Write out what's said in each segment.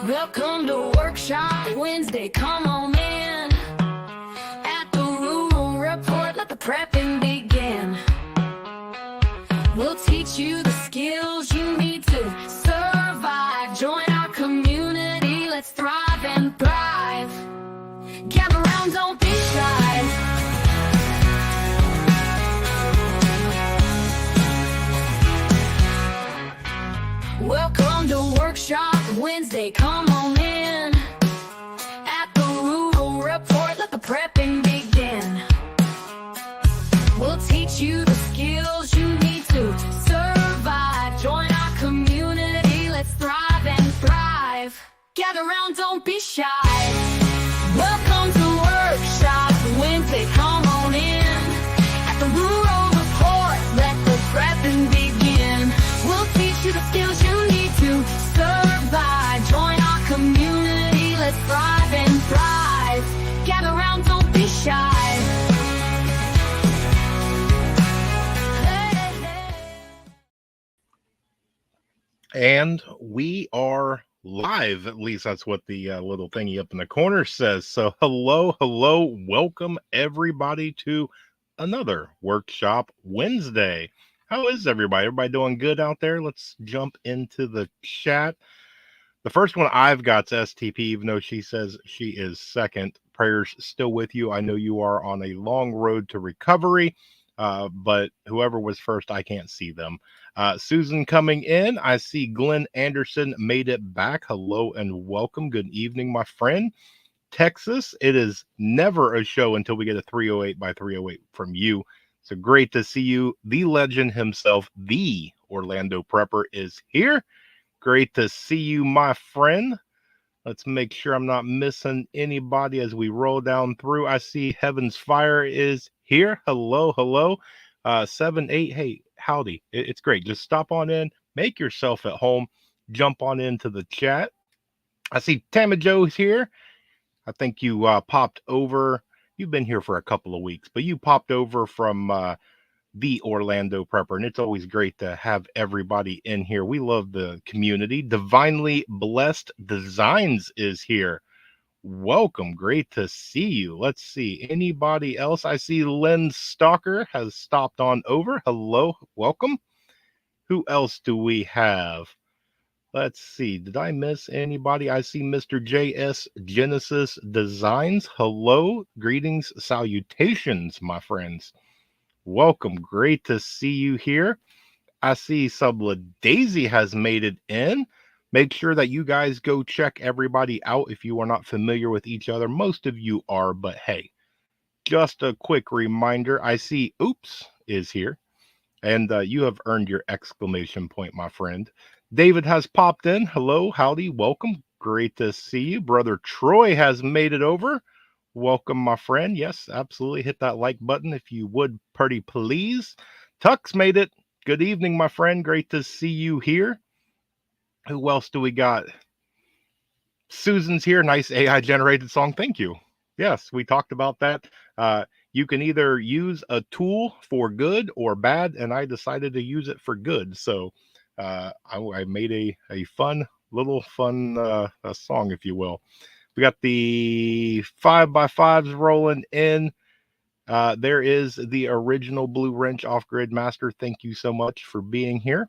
Welcome to Workshop Wednesday, come on in. At the Rural Report, let the prepping begin. We'll teach you the skills you need to survive. Join our community, let's thrive and thrive. Gather round, don't be shy. Welcome to Workshop Wednesday, come on in. At the Rural Report, let the prepping begin. We'll teach you the skills you need to survive. Join our community, let's thrive and thrive. Gather round, don't be shy. Welcome to Workshop Wednesday, come on in. At the Rural Report, let the prepping begin. We'll teach you the skills you need to survive. Join our community, let's thrive and thrive. Gather round, don't be shy. And we are live. At least that's what the little thingy up in the corner says. So hello, welcome everybody to another Workshop Wednesday. How is everybody? Everybody doing good out there? Let's jump into the chat. The first one I've got is STP, even though she says she is second. Prayers still with you. I know you are on a long road to recovery, but whoever was first, I can't see them. Susan coming in. I see Glenn Anderson made it back. Hello and welcome. Good evening, my friend. Texas, it is never a show until we get a 308 by 308 from you. So great to see you. The legend himself, the Orlando Prepper, is here. Great to see you, my friend. Let's make sure I'm not missing anybody as we roll down through. I see Heaven's Fire is here. Hello. 7-8. Hey, howdy. It's great. Just stop on in, make yourself at home, jump on into the chat. I see Tammy Joe's here. I think you popped over. You've been here for a couple of weeks, but you popped over from the Orlando Prepper, and it's always great to have everybody in here. We love the community. Divinely Blessed Designs is here. Welcome. Great to see you. Let's see. Anybody else? I see Lynn Stalker has stopped on over. Hello. Welcome. Who else do we have? Let's see. Did I miss anybody? I see Mr. JS Genesis Designs. Hello. Greetings. Salutations, my friends. Welcome. Great to see you here. I see Subla Daisy has made it in. Make sure that you guys go check everybody out if you are not familiar with each other. Most of you are, but hey, just a quick reminder. I see Oops is here, and you have earned your exclamation point, my friend. David has popped in. Hello, howdy, welcome. Great to see you. Brother Troy has made it over. Welcome, my friend. Yes, absolutely. Hit that like button if you would, pretty please. Tux made it. Good evening, my friend. Great to see you here. Who else do we got? Susan's here. Nice AI generated song. Thank you. Yes, we talked about that. You can either use a tool for good or bad, and I decided to use it for good. So I made a fun song, if you will. We got the 5x5s rolling in. There is the original Blue Wrench Off-Grid Master. Thank you so much for being here.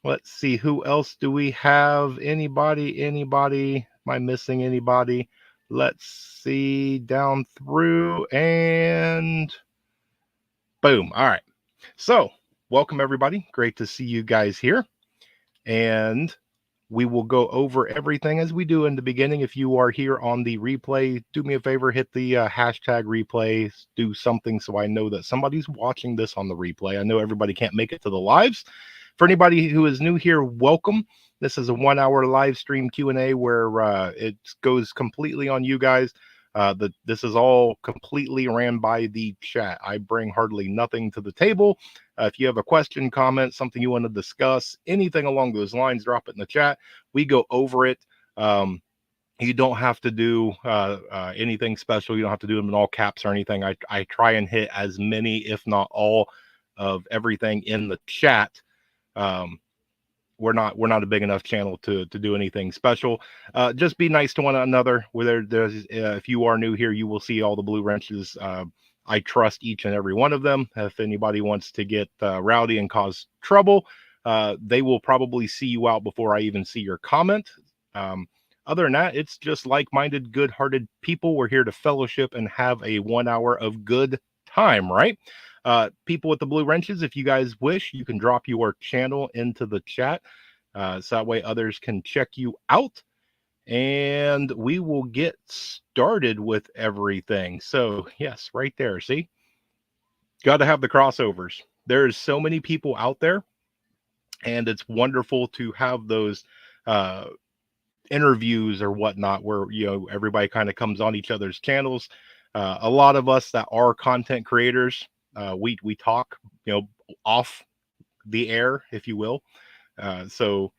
Let's see, who else do we have? Anybody? Am I missing anybody? Let's see, down through, and boom. All right. So, welcome everybody. Great to see you guys here. And we will go over everything as we do in the beginning. If you are here on the replay, do me a favor, hit the hashtag replay, do something so I know that somebody's watching this on the replay. I know everybody can't make it to the lives. For anybody who is new here, welcome. This is a 1-hour live stream Q&A where it goes completely on you guys. This is all completely ran by the chat. I bring hardly nothing to the table. If you have a question, comment, something you want to discuss, anything along those lines, drop it in the chat. We go over it. You don't have to do anything special. You don't have to do them in all caps or anything. I try and hit as many, if not all, of everything in the chat. we're not a big enough channel to do anything special. Just be nice to one another. If you are new here, you will see all the blue wrenches. I trust each and every one of them. If anybody wants to get rowdy and cause trouble, they will probably see you out before I even see your comment. Other than that, it's just like-minded, good-hearted people. We're here to fellowship and have a 1 hour of good time, right? People with the blue wrenches, if you guys wish, you can drop your channel into the chat, so that way others can check you out, and we will get started with everything. So yes, right there, see, got to have the crossovers. There's so many people out there, and it's wonderful to have those interviews or whatnot where everybody kind of comes on each other's channels. A lot of us that are content creators, we talk off the air, if you will. So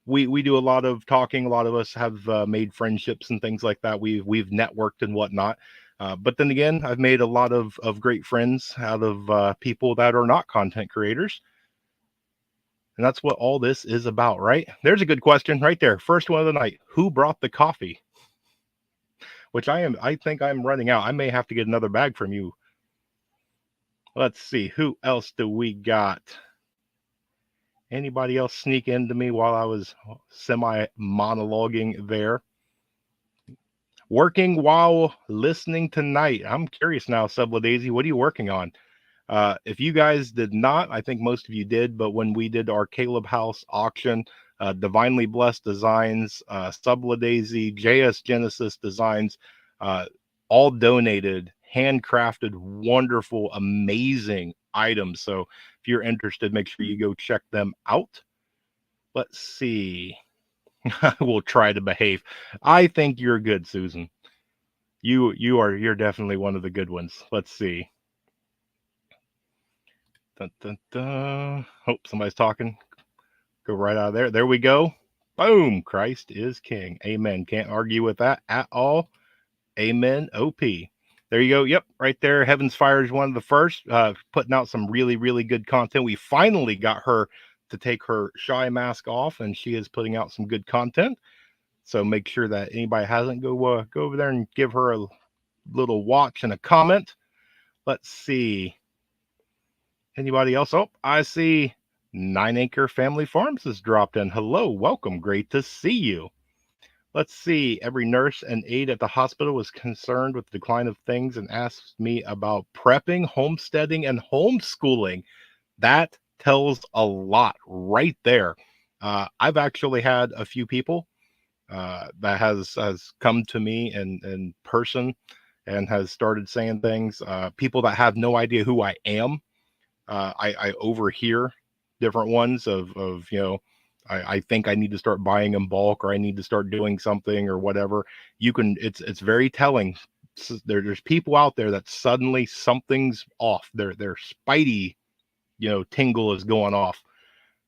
we do a lot of talking. A lot of us have made friendships and things like that. We've networked and whatnot. But then again, I've made a lot of great friends out of people that are not content creators. And that's what all this is about, right? There's a good question right there. First one of the night. Who brought the coffee? Which I think I'm running out. I may have to get another bag from you. Let's see. Who else do we got? Anybody else sneak into me while I was semi-monologuing there? Working while listening tonight. I'm curious now, Subla Daisy. What are you working on? If you guys did not, I think most of you did, but when we did our Caleb House auction, Divinely Blessed Designs, Subla Daisy, JS Genesis Designs, all donated, handcrafted, wonderful, amazing items. So if you're interested, make sure you go check them out. Let's see. I will try to behave. I think you're good, Susan. You're definitely one of the good ones. Let's see. Dun, dun, dun. Oh, somebody's talking. Go right out of there. There we go. Boom. Christ is king. Amen. Can't argue with that at all. Amen. OP. There you go. Yep. Right there. Heaven's Fire is one of the first, putting out some really, really good content. We finally got her to take her shy mask off, and she is putting out some good content. So make sure that anybody hasn't, go over there and give her a little watch and a comment. Let's see. Anybody else? Oh, I see 9 Acre Family Farms has dropped in. Hello, welcome. Great to see you. Let's see. Every nurse and aide at the hospital was concerned with the decline of things and asked me about prepping, homesteading, and homeschooling. That tells a lot right there. I've actually had a few people that has come to me in person and has started saying things. People that have no idea who I am. I overhear different ones of I think I need to start buying in bulk, or I need to start doing something or whatever. It's very telling. There's people out there that suddenly something's off. Their spidey tingle is going off.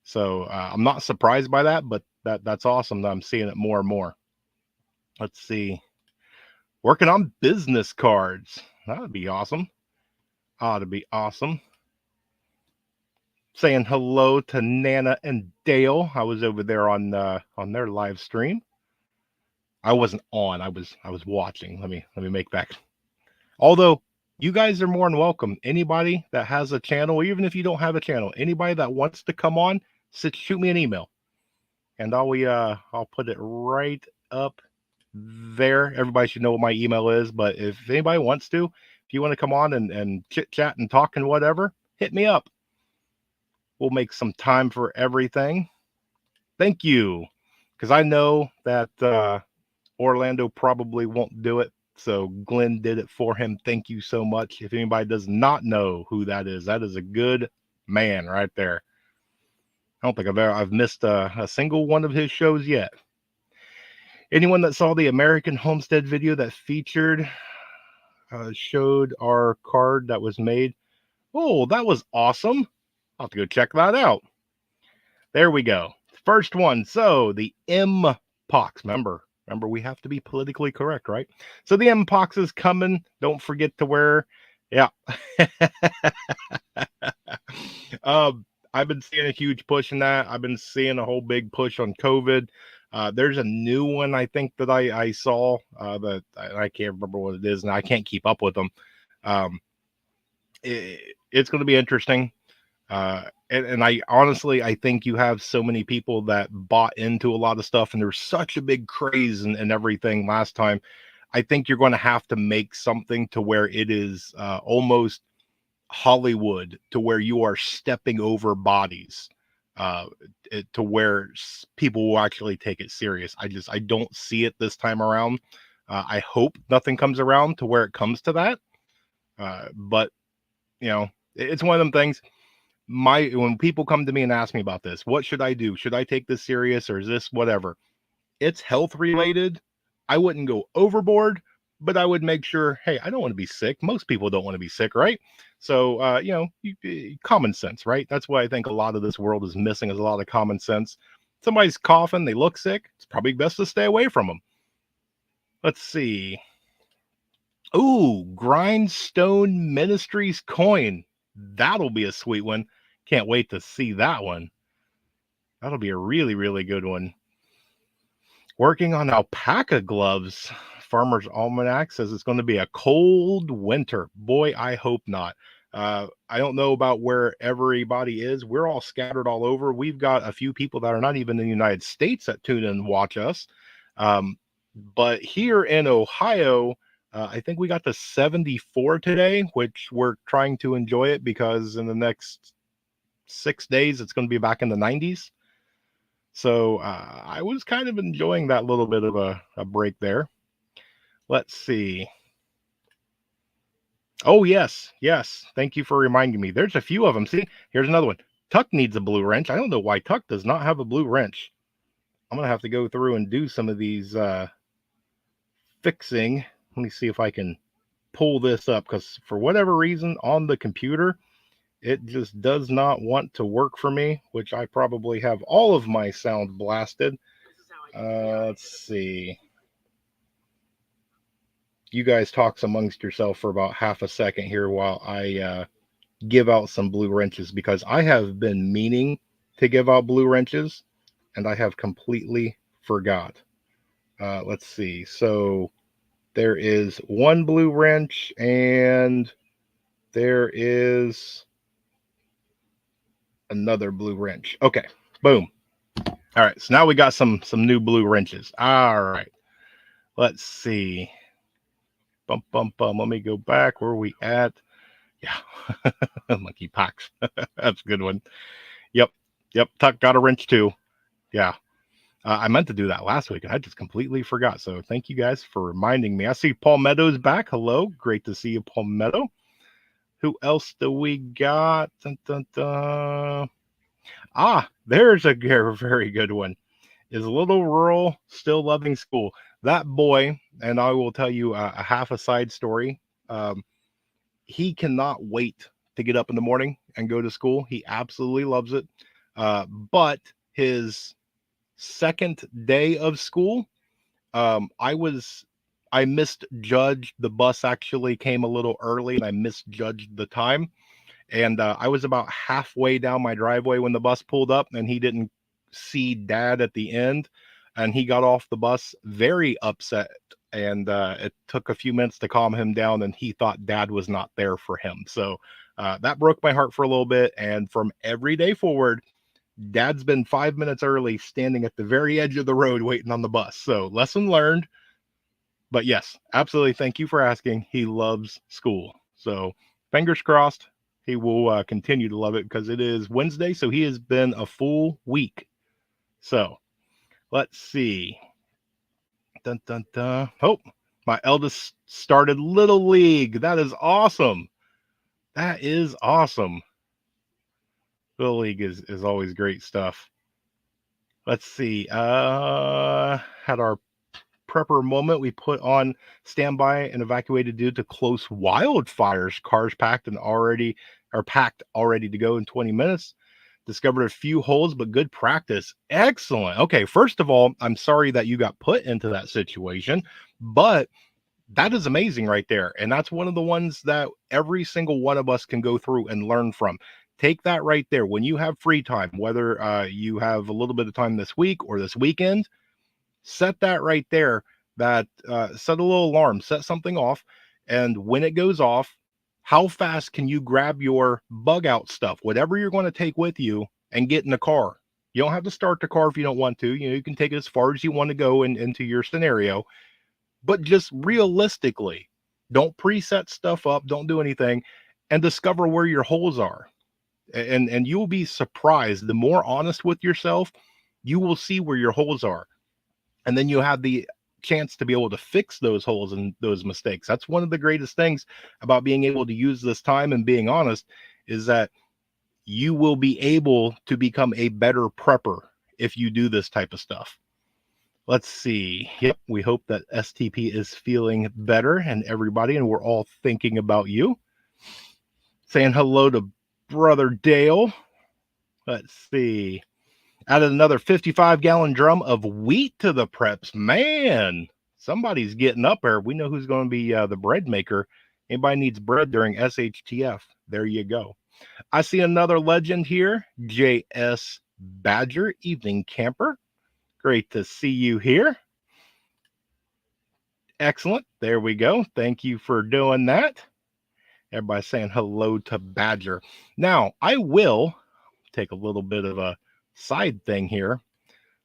So I'm not surprised by that, but that's awesome that I'm seeing it more and more. Let's see. Working on business cards. That would be awesome. Ought to be awesome. Saying hello to Nana and Dale. I was over there on their live stream. I wasn't on. I was watching. Let me make that. Although you guys are more than welcome. Anybody that has a channel, even if you don't have a channel, anybody that wants to come on, shoot me an email, and I'll put it right up there. Everybody should know what my email is, but if anybody wants to, if you want to come on and chit chat and talk and whatever, hit me up. We'll make some time for everything. Thank you. Because I know that Orlando probably won't do it. So Glenn did it for him. Thank you so much. If anybody does not know who that is a good man right there. I don't think I've missed a single one of his shows yet. Anyone that saw the American Homestead video that featured showed our card that was made. Oh, that was awesome. I'll have to go check that out. There we go. First one. So the M-Pox. Remember, we have to be politically correct, right? So the M-Pox is coming. Don't forget to wear. Yeah. I've been seeing a huge push in that. I've been seeing a whole big push on COVID. There's a new one I think that I saw that I can't remember what it is, and I can't keep up with them. Um, it's going to be interesting. And I honestly, I think you have so many people that bought into a lot of stuff, and there's such a big craze and everything last time. I think you're going to have to make something to where it is almost Hollywood, to where you are stepping over bodies, to where people will actually take it serious. I don't see it this time around. I hope nothing comes around to where it comes to that. But it's one of them things. When people come to me and ask me about this, what should I do? Should I take this serious, or is this whatever? It's health related. I wouldn't go overboard, but I would make sure, hey, I don't want to be sick. Most people don't want to be sick, right? So, common sense, right? That's why I think a lot of this world is missing, is a lot of common sense. Somebody's coughing, they look sick. It's probably best to stay away from them. Let's see. Ooh, Grindstone Ministries coin. That'll be a sweet one. Can't wait to see that one. That'll be a really, really good one. Working on alpaca gloves. Farmer's Almanac says it's going to be a cold winter. Boy, I hope not. I don't know about where everybody is. We're all scattered all over. We've got a few people that are not even in the United States that tune in and watch us. But here in Ohio, I think we got to 74 today, which we're trying to enjoy it because in the next 6 days, it's going to be back in the 90s. So I was kind of enjoying that little bit of a break there. Let's see. Oh, yes. Thank you for reminding me. There's a few of them. See, here's another one. Tuck needs a blue wrench. I don't know why Tuck does not have a blue wrench. I'm going to have to go through and do some of these fixing. Let me see if I can pull this up, because for whatever reason on the computer, it just does not want to work for me, which I probably have all of my sound blasted. Let's see. You guys talk amongst yourself for about half a second here while I give out some blue wrenches, because I have been meaning to give out blue wrenches and I have completely forgot. Let's see. So there is one blue wrench and there is another blue wrench. Okay, boom. All right, so now we got some new blue wrenches. All right, let's see. Bum. Let me go back. Where are we at? Yeah, monkey pox. That's a good one. Yep. Tuck got a wrench too. Yeah. I meant to do that last week and I just completely forgot. So thank you guys for reminding me. I see Paul Meadows back. Hello. Great to see you, Paul Meadow. Who else do we got? Dun, dun, dun. There's a very good one. Is little rural still loving school? That boy, and I will tell you a half a side story. He cannot wait to get up in the morning and go to school. He absolutely loves it. But his second day of school, I misjudged. The bus actually came a little early and I misjudged the time. And I was about halfway down my driveway when the bus pulled up and he didn't see Dad at the end. And he got off the bus very upset. And it took a few minutes to calm him down. And he thought Dad was not there for him. So that broke my heart for a little bit. And from every day forward, Dad's been 5 minutes early, standing at the very edge of the road waiting on the bus. So lesson learned. But yes, absolutely. Thank you for asking. He loves school. So fingers crossed he will continue to love it, because it is Wednesday. So he has been a full week. So let's see. Dun, dun, dun. Oh, my eldest started Little League. That is awesome. That is awesome. Little League is always great stuff. Let's see. Had our prepper moment. We put on standby and evacuated due to close wildfires. Cars packed already to go in 20 minutes. Discovered a few holes, but good practice. Excellent. Okay, first of all, I'm sorry that you got put into that situation, but that is amazing right there. And that's one of the ones that every single one of us can go through and learn from. Take that right there. When you have free time, whether you have a little bit of time this week or this weekend, set that right there. That set a little alarm, set something off, and when it goes off, how fast can you grab your bug out stuff, whatever you're going to take with you, and get in the car? You don't have to start the car if you don't want to. You can take it as far as you want to go into your scenario, but just realistically, don't preset stuff up, don't do anything, and discover where your holes are. And you will be surprised. The more honest with yourself, you will see where your holes are. And then you have the chance to be able to fix those holes and those mistakes. That's one of the greatest things about being able to use this time and being honest, is that you will be able to become a better prepper if you do this type of stuff. Let's see. Yep, we hope that STP is feeling better and everybody, and we're all thinking about you. Saying hello to Brother Dale. Let's see. Added another 55-gallon drum of wheat to the preps. Man, somebody's getting up there. We know who's going to be the bread maker. Anybody needs bread during SHTF, there you go. I see another legend here, JS Badger, evening camper. Great to see you here. Excellent. There we go. Thank you for doing that. Everybody saying hello to Badger. Now, I will take a little bit of a side thing here.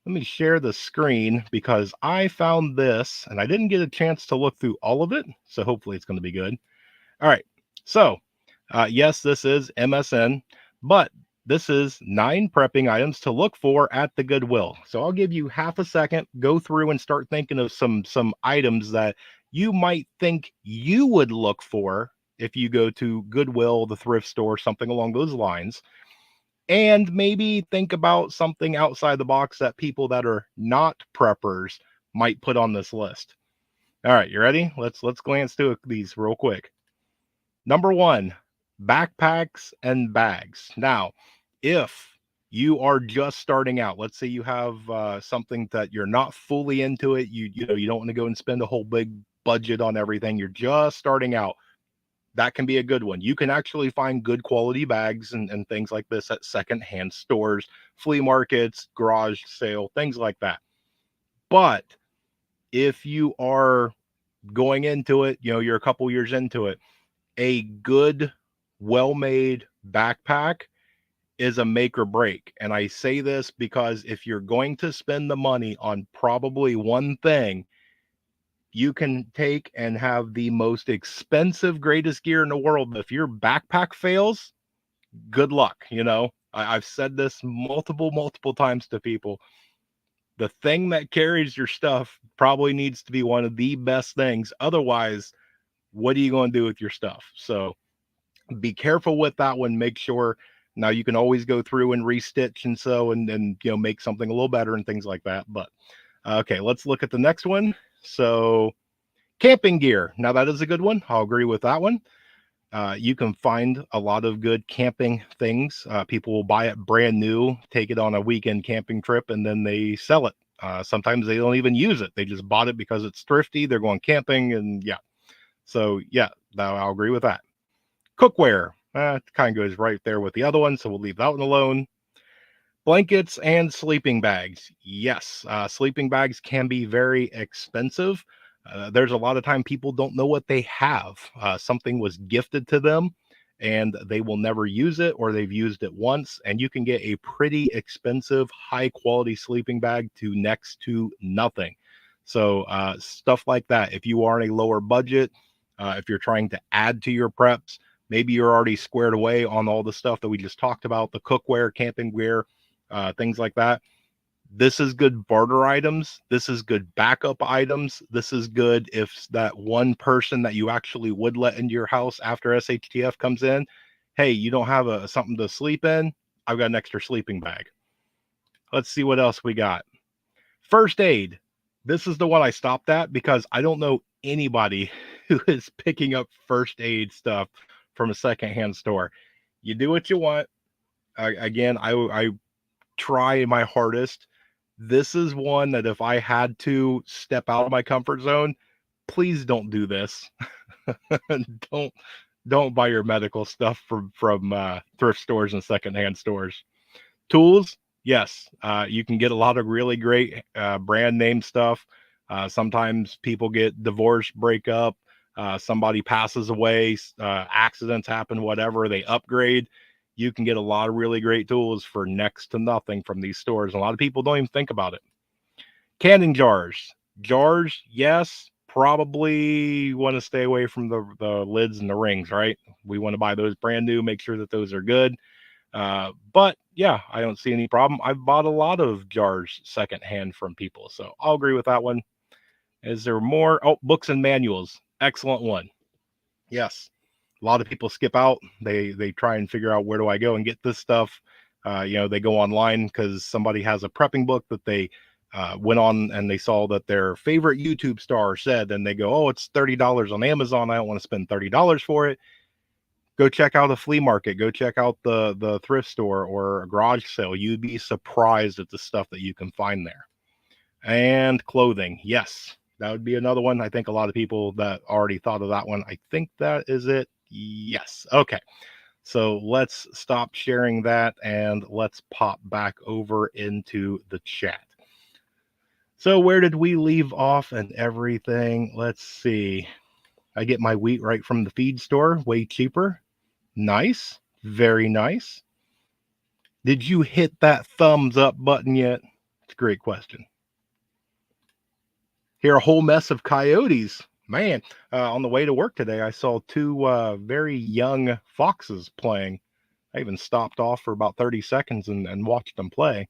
Let me share the screen because I found this and I didn't get a chance to look through all of it. So hopefully it's going to be good. All right. So, yes, this is MSN, but this is 9 prepping items to look for at the Goodwill. So I'll give you half a second, go through and start thinking of some items that you might think you would look for if you go to Goodwill, the thrift store, something along those lines. And maybe think about something outside the box that people that are not preppers might put on this list. All right, you ready? Let's glance through these real quick. Number 1, backpacks and bags. Now, if you are just starting out, let's say you have something that you're not fully into it, you don't want to go and spend a whole big budget on everything. You're just starting out. That can be a good one. You can actually find good quality bags and things like this at secondhand stores, flea markets, garage sale, things like that. But if you are going into it, you're a couple years into it, a good, well-made backpack is a make or break. And I say this because if you're going to spend the money on probably one thing, you can take and have the most expensive, greatest gear in the world. But if your backpack fails, good luck. I've said this multiple times to people. The thing that carries your stuff probably needs to be one of the best things. Otherwise, what are you going to do with your stuff? So be careful with that one. Make sure. Now you can always go through and restitch and so and make something a little better and things like that. But okay, let's look at the next one. So camping gear. Now that is a good one. I'll agree with that one. You can find a lot of good camping things. People will buy it brand new, take it on a weekend camping trip, and then they sell it. Sometimes they don't even use it. They just bought it because it's thrifty. They're going camping and yeah. So yeah, I'll agree with that. Cookware. It kind of goes right there with the other one. So we'll leave that one alone. Blankets and sleeping bags. Yes, sleeping bags can be very expensive. There's a lot of time people don't know what they have. Something was gifted to them and they will never use it, or they've used it once, and you can get a pretty expensive, high quality sleeping bag to next to nothing. So stuff like that. If you are on a lower budget, if you're trying to add to your preps, maybe you're already squared away on all the stuff that we just talked about, the cookware, camping gear, things like that. This is good barter items. This is good backup items. This is good if that one person that you actually would let into your house after SHTF comes in, hey, you don't have something to sleep in? I've got an extra sleeping bag. Let's see what else we got. First aid. This is the one I stopped at because I don't know anybody who is picking up first aid stuff from a secondhand store. You do what you want. Again, I try my hardest. This is one that if I had to step out of my comfort zone, please don't do this. Don't buy your medical stuff from thrift stores and secondhand stores. Tools, yes, you can get a lot of really great brand name stuff. Sometimes people get divorced, break up, somebody passes away, accidents happen, whatever, they upgrade. You can get a lot of really great tools for next to nothing from these stores. A lot of people don't even think about it. Canning jars. Jars, yes, probably want to stay away from the lids and the rings, right? We want to buy those brand new, make sure that those are good. But yeah, I don't see any problem. I've bought a lot of jars secondhand from people, so I'll agree with that one. Is there more? Oh, books and manuals. Excellent one. Yes. A lot of people skip out. They try and figure out where do I go and get this stuff. They go online because somebody has a prepping book that they went on and they saw that their favorite YouTube star said, and they go, "Oh, it's $30 on Amazon. I don't want to spend $30 for it." Go check out a flea market. Go check out the thrift store or a garage sale. You'd be surprised at the stuff that you can find there. And clothing, yes, that would be another one. I think a lot of people that already thought of that one. I think that is it. Yes. Okay. So let's stop sharing that and let's pop back over into the chat. So where did we leave off and everything? Let's see. I get my wheat right from the feed store, way cheaper. Nice. Very nice. Did you hit that thumbs up button yet? It's a great question. Hear a whole mess of coyotes. Man, on the way to work today, I saw two very young foxes playing. I even stopped off for about 30 seconds and watched them play.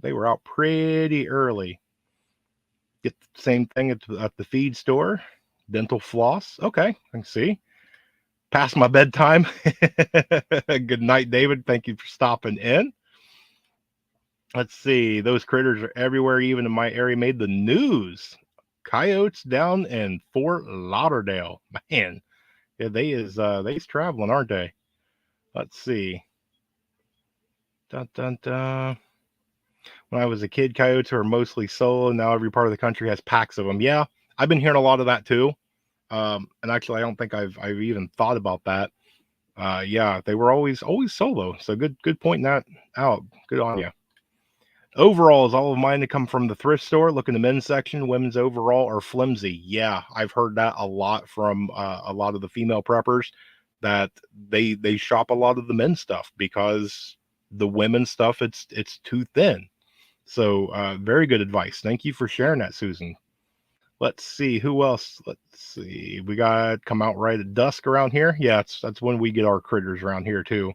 They were out pretty early. Get the same thing at the feed store. Dental floss. Okay, I can see. Past my bedtime. Good night, David. Thank you for stopping in. Let's see. Those critters are everywhere, even in my area. Made the news. Coyotes down in Fort Lauderdale. Man, yeah, they's traveling, aren't they? Let's see. Dun, dun, dun. When I was a kid, coyotes were mostly solo. Now every part of the country has packs of them. Yeah, I've been hearing a lot of that too. And actually, I don't think I've even thought about that. Yeah, they were always solo. So good pointing that out. Good on you. Overalls, all of mine to come from the thrift store. Look in the men's section. Women's overall are flimsy. Yeah, I've heard that a lot from a lot of the female preppers that they shop a lot of the men's stuff because the women's stuff it's too thin. So very good advice. Thank you for sharing that, Susan. Let's see who else. Let's see. We got come out right at dusk around here. Yeah, that's when we get our critters around here too.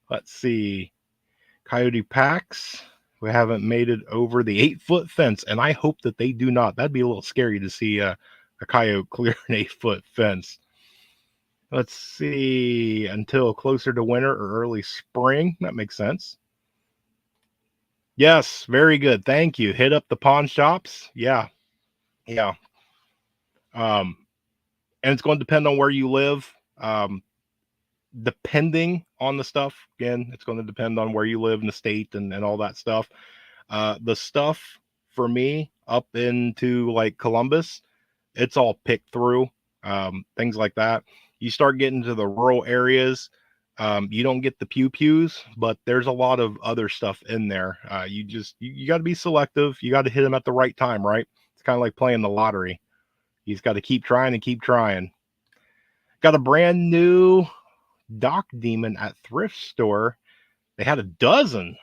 Let's see. Coyote packs. We haven't made it over the 8-foot fence, and I hope that they do not. That'd be a little scary to see a coyote clear an 8-foot fence. Let's see. Until closer to winter or early spring. That makes sense. Yes, very good. Thank you. Hit up the pawn shops. Yeah. Yeah. And it's going to depend on where you live. Depending on the stuff, again, it's going to depend on where you live in the state and all that stuff. The stuff for me up into like Columbus, it's all picked through, things like that. You start getting to the rural areas, you don't get the pews, but there's a lot of other stuff in there. You got to be selective. You got to hit them at the right time, right? It's kind of like playing the lottery. You just got to keep trying and keep trying. Got a brand new Doc Demon at thrift store. They had a dozen.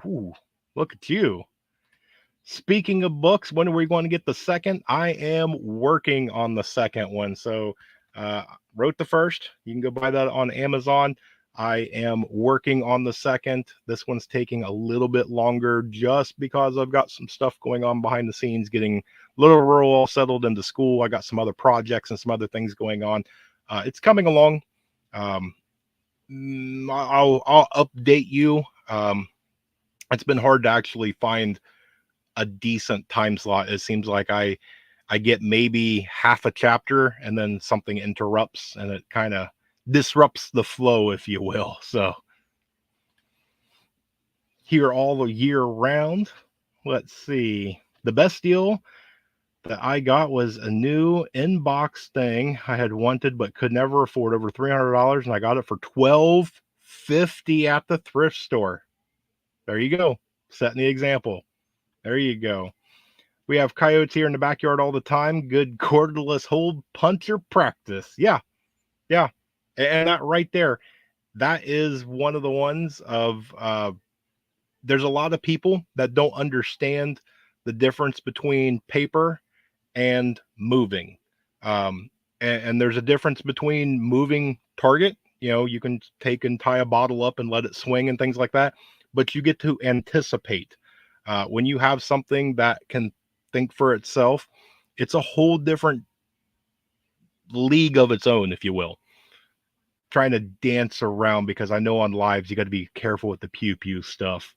Ooh, look at you. Speaking of books, when are we going to get the second? I am working on the second one. So wrote the first. You can go buy that on Amazon. I am working on the second. This one's taking a little bit longer just because I've got some stuff going on behind the scenes, getting little rural all settled into school. I got some other projects and some other things going on. It's coming along. I'll update you. It's been hard to actually find a decent time slot. It seems like I get maybe half a chapter and then something interrupts and it kind of disrupts the flow, if you will. So here all the year round. Let's see. The best deal that I got was a new inbox thing I had wanted but could never afford, over $300, and I got it for $12.50 at the thrift store. There you go, setting the example. There you go. We have coyotes here in the backyard all the time. Good cordless hold puncher practice. Yeah, yeah, and that right there, that is one of the ones of there's a lot of people that don't understand the difference between paper and moving. And there's a difference between moving target. You know, you can take and tie a bottle up and let it swing and things like that, but you get to anticipate. When you have something that can think for itself, it's a whole different league of its own, if you will. Trying to dance around because I know on lives you got to be careful with the pew pew stuff.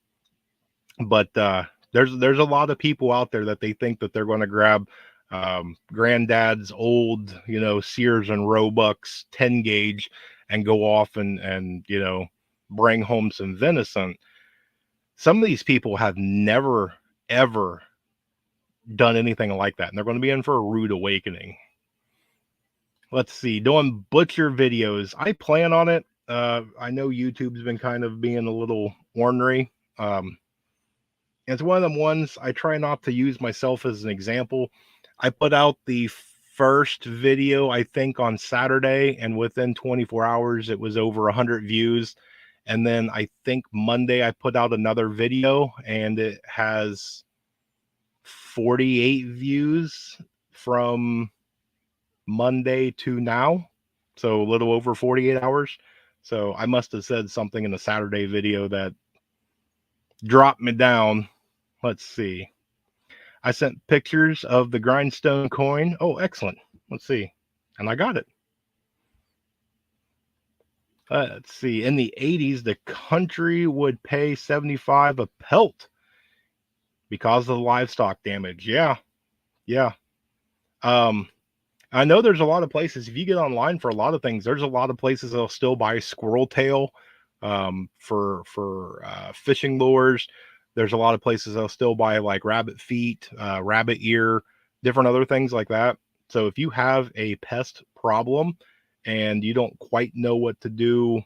But there's a lot of people out there that they think that they're going to grab granddad's old, Sears and Roebuck's 10 gauge and go off and bring home some venison. Some of these people have never ever done anything like that, and they're going to be in for a rude awakening. Let's see, doing butcher videos. I plan on it. I know YouTube's been kind of being a little ornery. It's one of them ones I try not to use myself as an example. I put out the first video, I think, on Saturday, and within 24 hours, it was over 100 views. And then I think Monday, I put out another video, and it has 48 views from Monday to now. So a little over 48 hours. So I must have said something in the Saturday video that dropped me down. Let's see. I sent pictures of the grindstone coin. Oh, excellent. Let's see. And I got it. Let's see. In the 80s, the country would pay $75 a pelt because of the livestock damage. Yeah. Yeah. I know there's a lot of places, if you get online for a lot of things, there's a lot of places that'll still buy squirrel tail for fishing lures. There's a lot of places that'll still buy like rabbit feet, rabbit ear, different other things like that. So if you have a pest problem and you don't quite know what to do,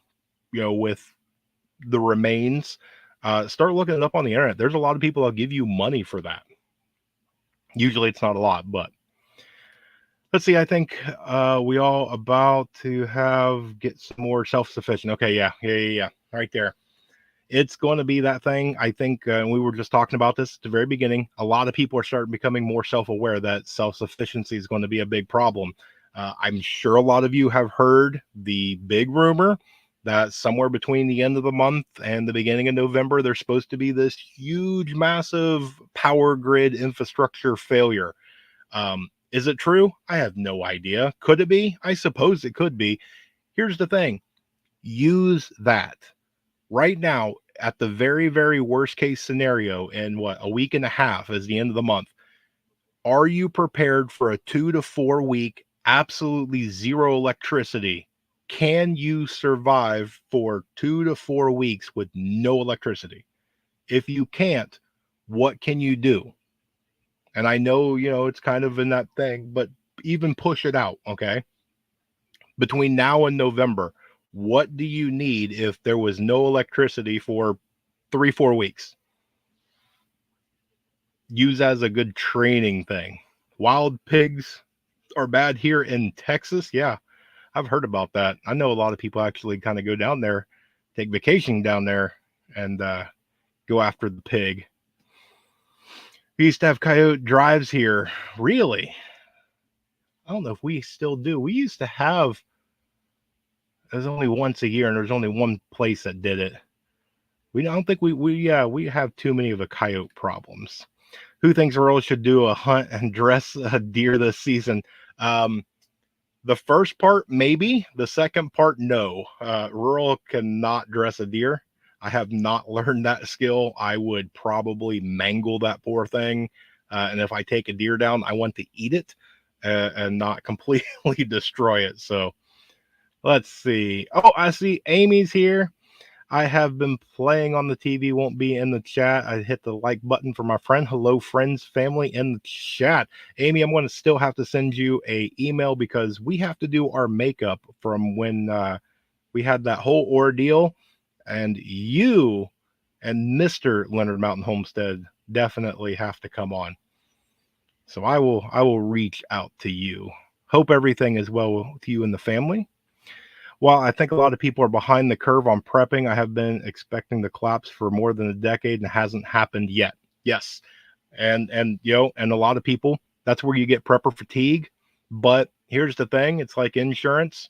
with the remains, start looking it up on the internet. There's a lot of people that'll give you money for that. Usually it's not a lot, but let's see. I think we all about to get some more self-sufficient. Okay, yeah. Right there. It's going to be that thing. I think, and we were just talking about this at the very beginning, a lot of people are starting becoming more self-aware that self-sufficiency is going to be a big problem. I'm sure a lot of you have heard the big rumor that somewhere between the end of the month and the beginning of November, there's supposed to be this huge, massive power grid infrastructure failure. Is it true? I have no idea. Could it be? I suppose it could be. Here's the thing. Use that. Right now, at the very, very worst case scenario, in a week and a half is the end of the month, are you prepared for a 2 to 4 week, absolutely zero electricity? Can you survive for 2 to 4 weeks with no electricity? If you can't, what can you do? And I know, it's kind of in that thing, but even push it out, okay? Between now and November, what do you need if there was no electricity for 3-4 weeks? Use as a good training thing. Wild pigs are bad here in Texas. Yeah, I've heard about that. I know a lot of people actually kind of go down there, take vacation down there, and go after the pig. We used to have coyote drives here. Really? I don't know if we still do. We used to have, there's only once a year, and there's only one place that did it. I don't think we have too many of the coyote problems. Who thinks Earl should do a hunt and dress a deer this season? The first part, maybe. The second part, no. Rural cannot dress a deer. I have not learned that skill. I would probably mangle that poor thing. And if I take a deer down, I want to eat it and not completely destroy it. So let's see. Oh, I see Amy's here. I have been playing on the TV, won't be in the chat. I hit the like button for my friend. Hello, friends, family in the chat. Amy, I'm going to still have to send you a email because we have to do our makeup from when we had that whole ordeal. And you and Mr. Leonard Mountain Homestead definitely have to come on. So I will reach out to you. Hope everything is well with you and the family. While I think a lot of people are behind the curve on prepping, I have been expecting the collapse for more than a decade and it hasn't happened yet. Yes. And and a lot of people, that's where you get prepper fatigue. But here's the thing, it's like insurance.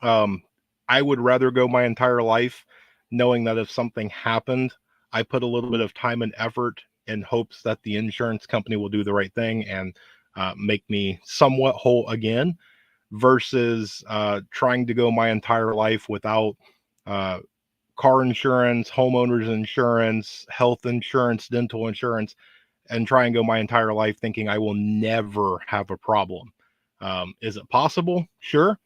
Um, I would rather go my entire life knowing that if something happened, I put a little bit of time and effort in hopes that the insurance company will do the right thing and make me somewhat whole again versus trying to go my entire life without uh, car insurance, homeowners insurance, health insurance, dental insurance, and try and go my entire life thinking I will never have a problem. Is it possible? Sure.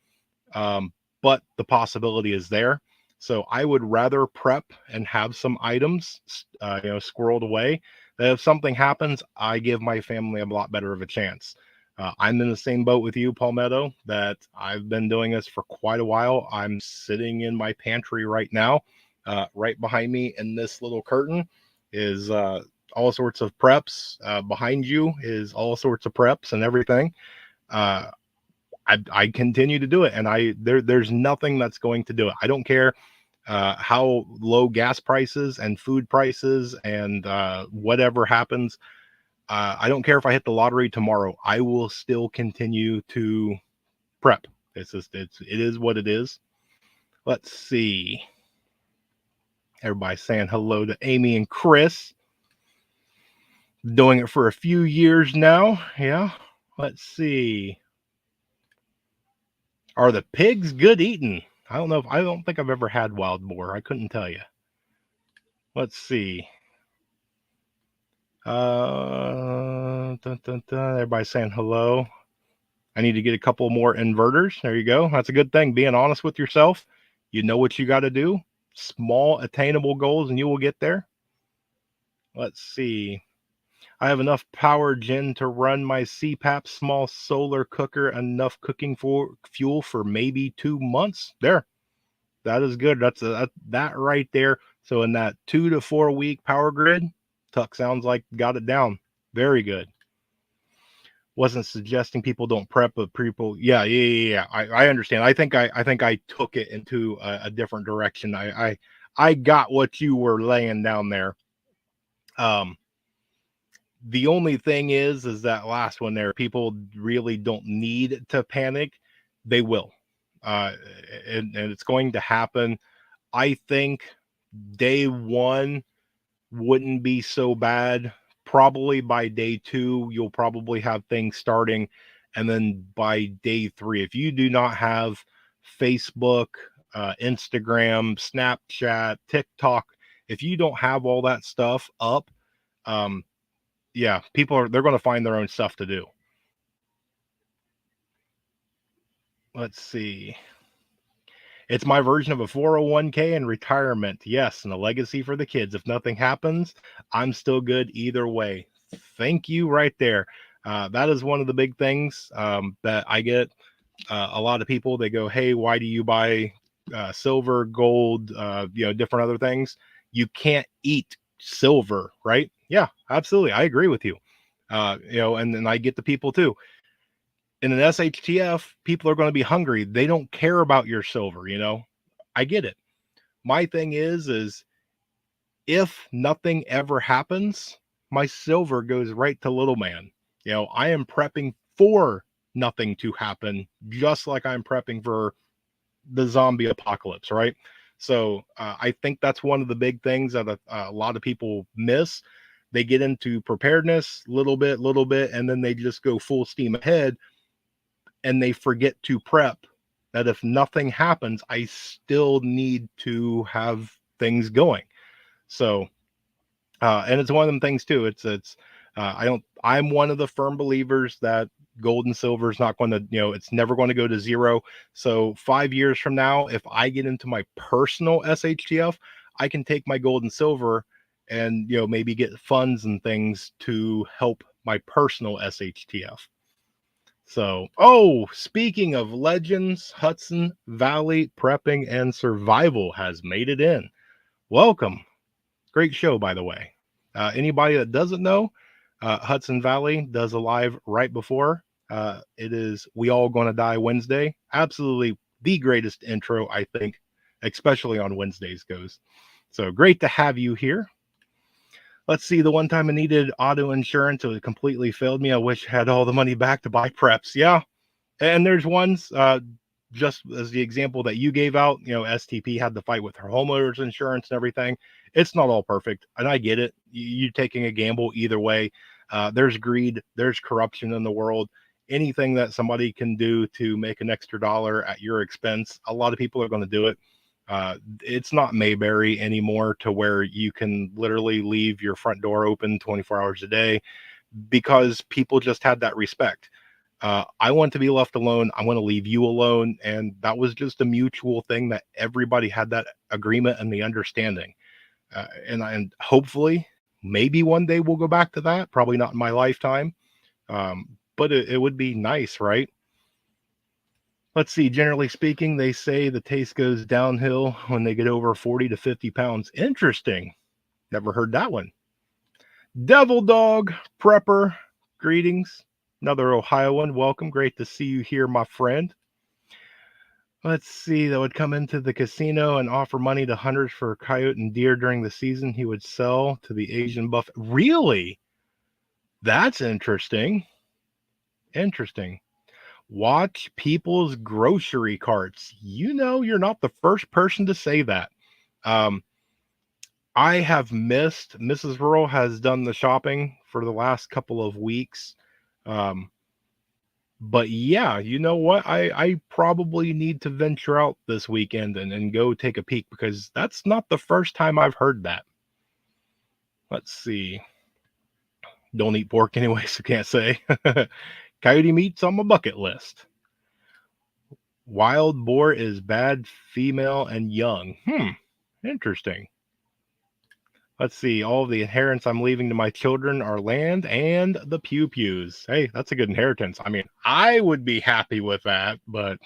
Um, but the possibility is there. So I would rather prep and have some items, squirreled away. That if something happens, I give my family a lot better of a chance. I'm in the same boat with you, Palmetto, that I've been doing this for quite a while. I'm sitting in my pantry right now. Right behind me in this little curtain is all sorts of preps. Behind you is all sorts of preps and everything. Uh, I continue to do it, and there's nothing that's going to do it. I don't care how low gas prices and food prices and whatever happens. I don't care if I hit the lottery tomorrow. I will still continue to prep. It is what it is. Let's see. Everybody saying hello to Amy and Chris. Doing it for a few years now. Yeah. Let's see. Are the pigs good eating? I don't know. I don't think I've ever had wild boar. I couldn't tell you. Let's see. Dun, dun, dun. Everybody saying hello. I need to get a couple more inverters. There you go. That's a good thing. Being honest with yourself. You know what you got to do. Small attainable goals and you will get there. Let's see. I have enough power gen to run my CPAP small solar cooker, enough cooking for fuel for maybe 2 months. There. That is good. That right there. So in that 2 to 4 week power grid, Tuck sounds like got it down. Very good. Wasn't suggesting people don't prep, but people, yeah. I understand. I think I took it into a different direction. I got what you were laying down there. The only thing is that last one there, people really don't need to panic. They will, uh, and it's going to happen. I think day one wouldn't be so bad. Probably by day two, you'll probably have things starting. And then by day three, if you do not have Facebook, Instagram, Snapchat, TikTok, if you don't have all that stuff up, yeah, they're going to find their own stuff to do. Let's see. It's my version of a 401k and retirement. Yes, and a legacy for the kids. If nothing happens, I'm still good either way. Thank you right there. That is one of the big things that I get. A lot of people, they go, hey, why do you buy silver, gold, different other things? You can't eat silver, right? Yeah, absolutely. I agree with you. And then I get the people too. In an SHTF, people are going to be hungry. They don't care about your silver, I get it. My thing is if nothing ever happens, my silver goes right to little man. I am prepping for nothing to happen, just like I'm prepping for the zombie apocalypse, right? So I think that's one of the big things that a lot of people miss. They get into preparedness little bit, and then they just go full steam ahead and they forget to prep that if nothing happens, I still need to have things going. So, and it's one of them things too. I'm one of the firm believers that gold and silver is not going to, it's never going to go to zero. So 5 years from now, if I get into my personal SHTF, I can take my gold and silver and, maybe get funds and things to help my personal SHTF. So, speaking of legends, Hudson Valley Prepping and Survival has made it in. Welcome. Great show, by the way. Anybody that doesn't know, Hudson Valley does a live right before. It is We All Gonna Die Wednesday. Absolutely the greatest intro, I think, especially on Wednesdays goes. So great to have you here. Let's see, the one time I needed auto insurance, it completely failed me. I wish I had all the money back to buy preps. Yeah. And there's ones, just as the example that you gave out, STP had to fight with her homeowner's insurance and everything. It's not all perfect, and I get it. You're taking a gamble either way. There's greed, there's corruption in the world. Anything that somebody can do to make an extra dollar at your expense, a lot of people are going to do it. It's not Mayberry anymore to where you can literally leave your front door open 24 hours a day because people just had that respect. I want to be left alone. I want to leave you alone. And that was just a mutual thing that everybody had that agreement and the understanding. And hopefully, maybe one day we'll go back to that. Probably not in my lifetime. But it would be nice, right? Let's see. Generally speaking, they say the taste goes downhill when they get over 40 to 50 pounds. Interesting. Never heard that one. Devil Dog Prepper, greetings. Another Ohioan, welcome. Great to see you here, my friend. Let's see. That would come into the casino and offer money to hunters for coyote and deer during the season. He would sell to the Asian buffet. Really? That's interesting. Interesting. Watch people's grocery carts. You're not the first person to say that. I have missed. Mrs. Rural has done the shopping for the last couple of weeks. But yeah, you know what? I probably need to venture out this weekend and go take a peek because that's not the first time I've heard that. Let's see. Don't eat pork anyway, so can't say. Coyote meat's on my bucket list. Wild boar is bad, female, and young. Interesting. Let's see. All of the inheritance I'm leaving to my children are land and the pew-pews. Hey, that's a good inheritance. I mean, I would be happy with that, but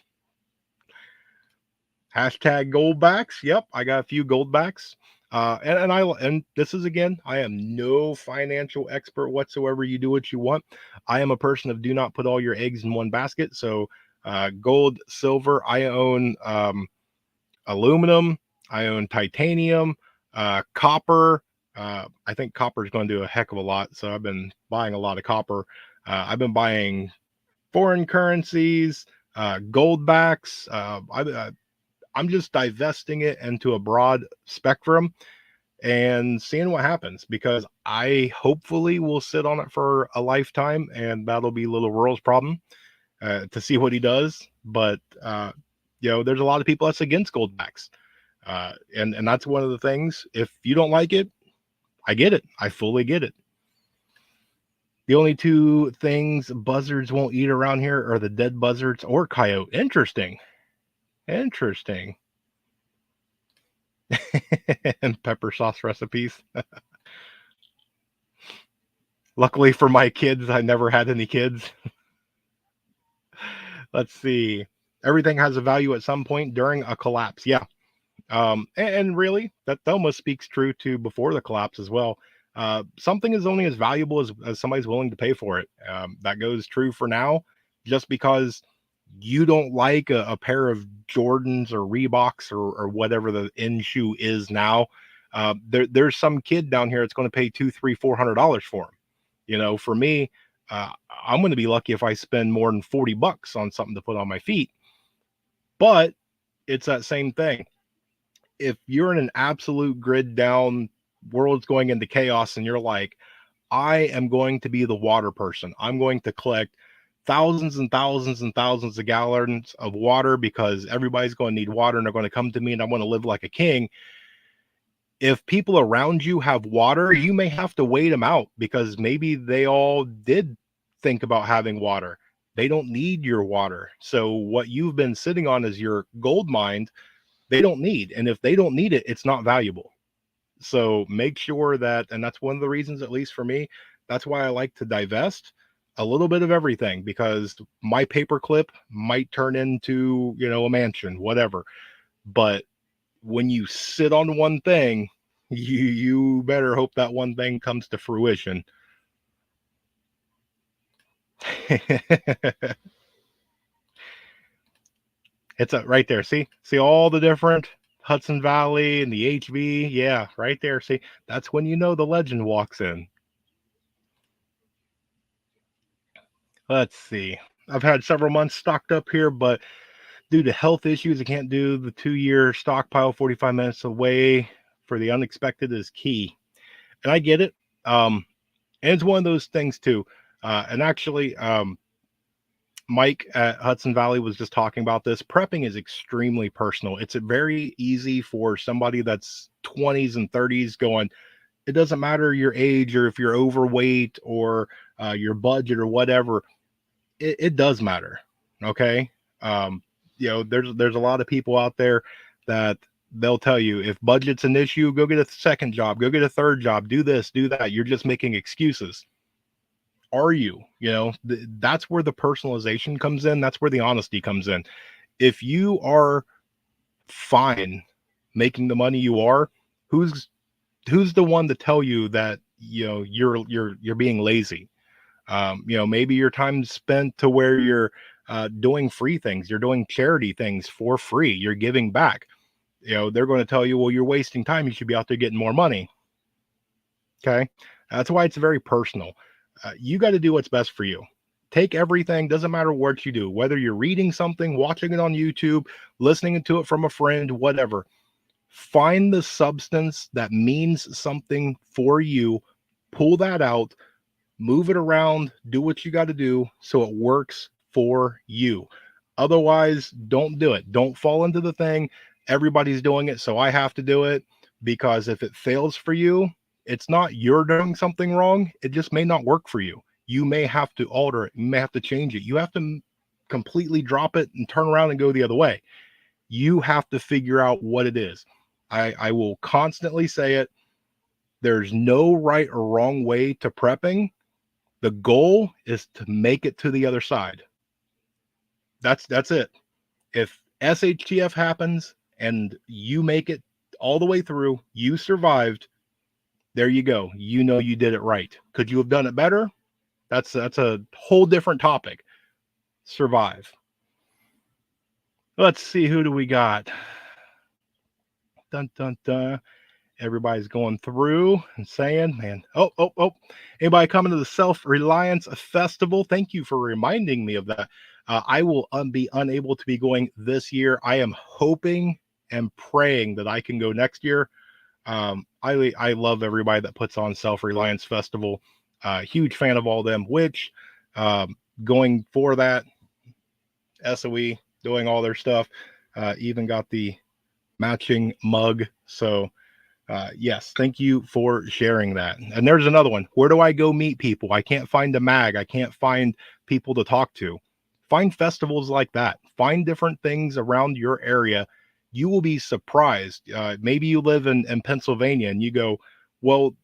hashtag goldbacks. Yep, I got a few goldbacks. And this is, again, I am no financial expert whatsoever. You do what you want. I am a person of do not put all your eggs in one basket. So gold, silver, I own aluminum, I own titanium, copper. I think copper is going to do a heck of a lot. So I've been buying a lot of copper. I've been buying foreign currencies, goldbacks. I'm just divesting it into a broad spectrum and seeing what happens because I hopefully will sit on it for a lifetime, and that'll be Little World's problem to see what he does. But there's a lot of people that's against goldbacks, and that's one of the things. If you don't like it, I get it. I fully get it. The only two things buzzards won't eat around here are the dead buzzards or coyote. Interesting. And pepper sauce recipes. Luckily for my kids, I never had any kids. Let's see. Everything has a value at some point during a collapse. Yeah. And really, that almost speaks true to before the collapse as well. Something is only as valuable as somebody's willing to pay for it. That goes true for now. Just because you don't like a pair of Jordans or Reeboks or whatever the in shoe is now, there's some kid down here that's going to pay $200, $300, $400 for them. For me, I'm going to be lucky if I spend more than $40 on something to put on my feet. But it's that same thing. If you're in an absolute grid down, world's going into chaos, and you're like, I am going to be the water person. I'm going to collect thousands and thousands and thousands of gallons of water because everybody's going to need water and they're going to come to me and I want to live like a king. If people around you have water, you may have to wait them out because maybe they all did think about having water. They don't need your water. So what you've been sitting on as your gold mine, they don't need. And if they don't need it, it's not valuable. So make sure that, and that's one of the reasons, at least for me, that's why I like to divest a little bit of everything, because my paperclip might turn into, a mansion, whatever. But when you sit on one thing, you better hope that one thing comes to fruition. It's right there. See all the different Hudson Valley and the HV. Yeah, right there. See, that's when the legend walks in. Let's see. I've had several months stocked up here, but due to health issues, I can't do the 2-year stockpile. 45 minutes away for the unexpected is key. And I get it. And it's one of those things too. And actually, Mike at Hudson Valley was just talking about this. Prepping is extremely personal. It's very easy for somebody that's 20s and 30s going, it doesn't matter your age or if you're overweight or your budget or whatever. It does matter. Okay. There's a lot of people out there that they'll tell you, if budget's an issue, go get a second job, go get a third job, do this, do that. You're just making excuses. Are you? That's where the personalization comes in. That's where the honesty comes in. If you are fine making the money you are, who's the one to tell you that you're being lazy? Maybe your time's spent to where you're doing free things, you're doing charity things for free, you're giving back. They're going to tell you, well, you're wasting time, you should be out there getting more money. Okay, that's why it's very personal. You got to do what's best for you. Take everything, doesn't matter what you do, whether you're reading something, watching it on YouTube, listening to it from a friend, whatever. Find the substance that means something for you, pull that out, move it around, do what you got to do so it works for you. Otherwise, don't do it. Don't fall into the thing, everybody's doing it, so I have to do it. Because if it fails for you, it's not you're doing something wrong. It just may not work for you. You may have to alter it. You may have to change it. You have to completely drop it and turn around and go the other way. You have to figure out what it is. I will constantly say it. There's no right or wrong way to prepping. The goal is to make it to the other side. That's it. If SHTF happens and you make it all the way through, you survived, there you go. You did it right. Could you have done it better? That's a whole different topic. Survive. Let's see, who do we got? Dun dun dun. Everybody's going through and saying, man, oh. Anybody coming to the Self-Reliance Festival? Thank you for reminding me of that. I will be unable to be going this year. I am hoping and praying that I can go next year. I love everybody that puts on Self-Reliance Festival. Huge fan of all them, which going for that, SOE, doing all their stuff, even got the matching mug. So yes, thank you for sharing that. And there's another one. Where do I go meet people? I can't find a mag. I can't find people to talk to. Find festivals like that. Find different things around your area. You will be surprised. Maybe you live in Pennsylvania and you go, well,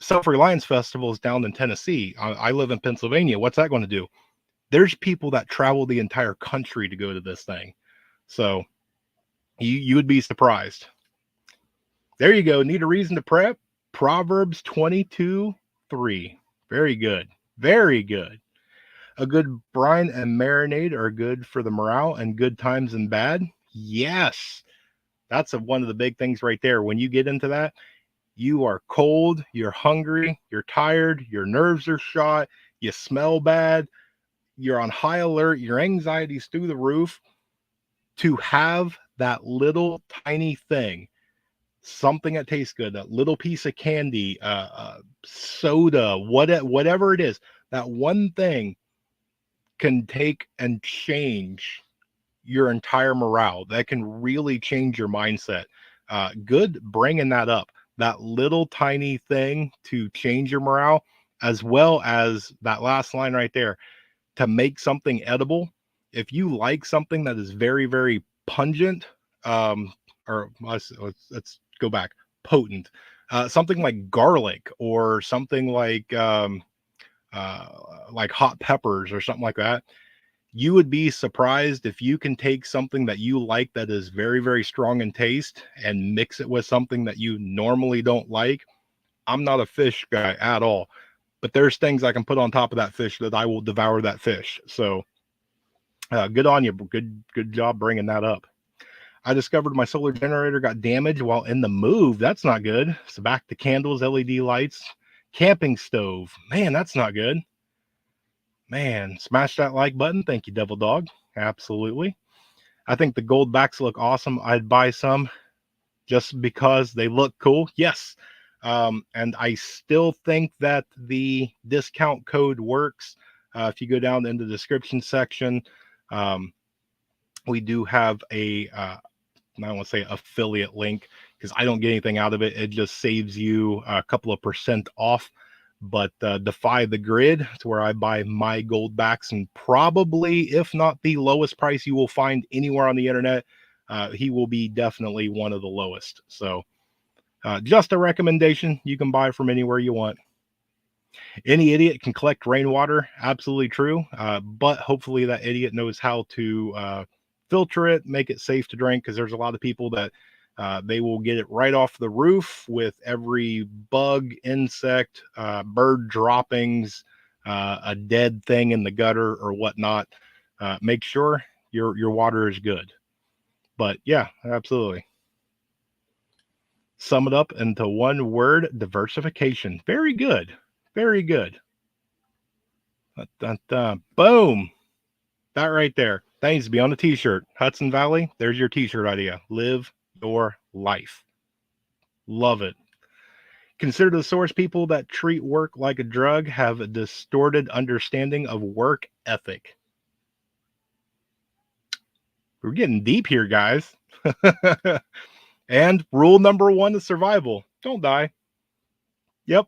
Self-Reliance Festival is down in Tennessee. I live in Pennsylvania. What's that going to do? There's people that travel the entire country to go to this thing. So you would be surprised. There you go. Need a reason to prep? Proverbs 22:3. Very good. Very good. A good brine and marinade are good for the morale and good times and bad. Yes. That's one of the big things right there. When you get into that, you are cold, you're hungry, you're tired, your nerves are shot, you smell bad, you're on high alert, your anxiety's through the roof. To have that little tiny thing, something that tastes good, that little piece of candy, soda, whatever it is, that one thing can take and change your entire morale. That can really change your mindset. Good bringing that up. That little tiny thing to change your morale, as well as that last line right there. to make something edible, if you like something that is very, very pungent, or let's go back, potent, something like garlic or something uh, like hot peppers or something like that, you would be surprised if you can take something that you like that is very, very strong in taste and mix it with something that you normally don't like. I'm not a fish guy at all, but there's things I can put on top of that fish that I will devour that fish. So good on you. Good job bringing that up. I discovered my solar generator got damaged while in the move. That's not good. So back to candles, LED lights, camping stove. Man, that's not good. Man, smash that like button. Thank you, Devil Dog. Absolutely. I think the gold backs look awesome. I'd buy some just because they look cool. Yes. And I still think that the discount code works. If you go down in the description section, we do have I don't want to say affiliate link because I don't get anything out of it. It just saves you a couple of % off. But Defy the Grid, it's where I buy my gold backs, and probably, if not the lowest price you will find anywhere on the internet, he will be definitely one of the lowest. So just a recommendation. You can buy from anywhere you want. Any idiot can collect rainwater. Absolutely true. But hopefully that idiot knows how to filter it, make it safe to drink, because there's a lot of people that they will get it right off the roof with every bug, insect, bird droppings, a dead thing in the gutter or whatnot. Make sure your water is good. But yeah, absolutely. Sum it up into one word: diversification. Very good. Very good. Dun, dun, dun. Boom. That right there. That needs to be on a t-shirt. Hudson Valley, there's your t-shirt idea. Live your life. Love it. Consider the source: people that treat work like a drug have a distorted understanding of work ethic. We're getting deep here, guys. And rule number 1 is survival. Don't die. Yep.